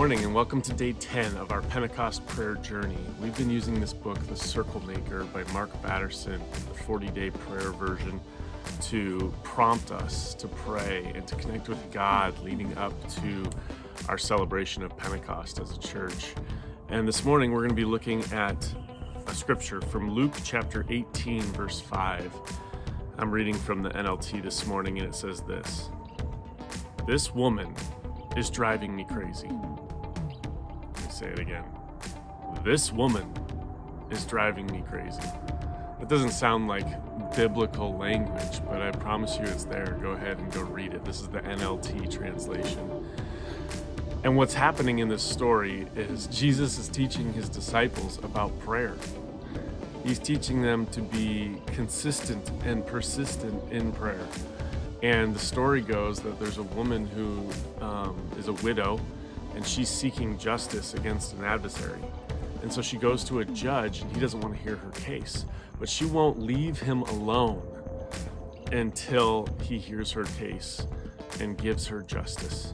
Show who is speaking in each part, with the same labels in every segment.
Speaker 1: morning and welcome to day 10 of our Pentecost prayer journey. We've been using this book, The Circle Maker by Mark Batterson, the 40-day prayer version, to prompt us to pray and to connect with God leading up to our celebration of Pentecost as a church. And this morning we're going to be looking at a scripture from Luke chapter 18, verse 5. I'm reading from the NLT this morning and it says this: "This woman is driving me crazy." Let me say it again. This woman is driving me crazy. It doesn't sound like biblical language, but I promise you it's there. Go ahead and go read it. This is the NLT translation. And what's happening in this story is Jesus is teaching his disciples about prayer. He's teaching them to be consistent and persistent in prayer. And the story goes that there's a woman who is a widow, and she's seeking justice against an adversary. And so she goes to a judge, and he doesn't want to hear her case, but she won't leave him alone until he hears her case and gives her justice.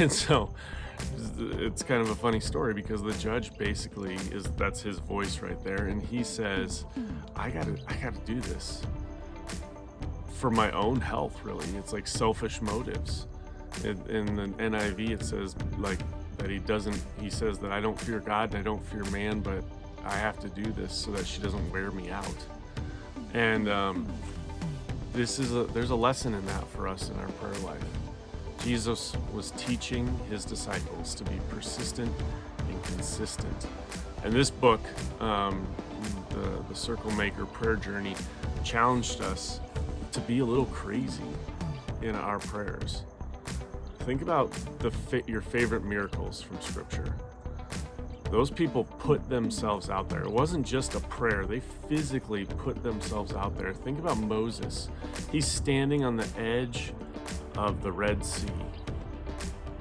Speaker 1: And so it's kind of a funny story because the judge basically that's his voice right there, and he says, I gotta do this for my own health, really. It's like selfish motives. In the NIV it says like that he says that I don't fear God and I don't fear man, but I have to do this so that she doesn't wear me out. And there's a lesson in that for us in our prayer life. Jesus was teaching his disciples to be persistent and consistent. And this book, the Circle Maker prayer journey, challenged us to be a little crazy in our prayers. Think about your favorite miracles from Scripture. Those people put themselves out there. It wasn't just a prayer. They physically put themselves out there. Think about Moses. He's standing on the edge of the Red Sea.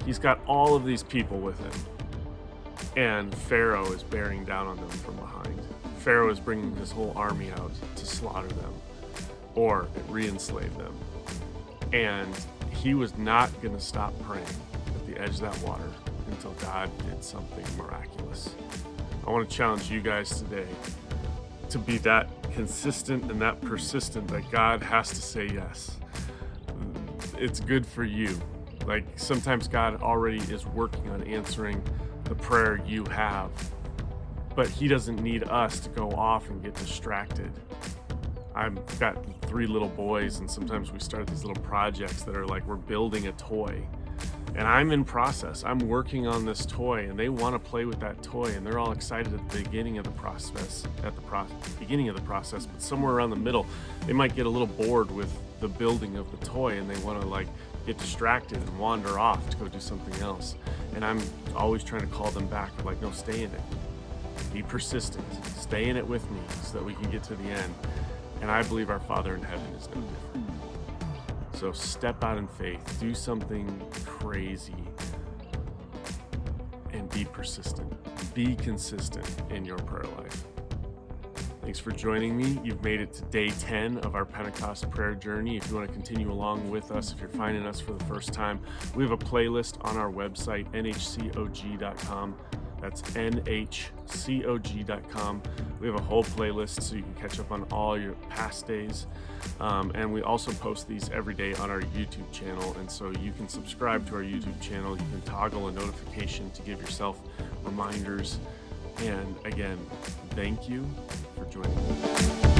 Speaker 1: He's got all of these people with him, and Pharaoh is bearing down on them from behind. Pharaoh is bringing his whole army out to slaughter them or re-enslave them. And he was not going to stop praying at the edge of that water until God did something miraculous. I want to challenge you guys today to be that consistent and that persistent that God has to say yes. It's good for you. Like sometimes God already is working on answering the prayer you have, but he doesn't need us to go off and get distracted. I've got 3 little boys, and sometimes we start these little projects that are like we're building a toy. And I'm in process. I'm working on this toy, and they want to play with that toy, and they're all excited at the beginning of the process, but somewhere around the middle, they might get a little bored with the building of the toy, and they want to like get distracted and wander off to go do something else. And I'm always trying to call them back, like, no, stay in it. Be persistent. Stay in it with me so that we can get to the end. And I believe our Father in heaven is no different. So step out in faith, do something crazy, and be persistent. Be consistent in your prayer life. Thanks for joining me. You've made it to day 10 of our Pentecost prayer journey. If you want to continue along with us, if you're finding us for the first time, we have a playlist on our website, nhcog.com. That's nhcog.com. We have a whole playlist so you can catch up on all your past days. And we also post these every day on our YouTube channel. And so you can subscribe to our YouTube channel. You can toggle a notification to give yourself reminders. And again, thank you for joining me.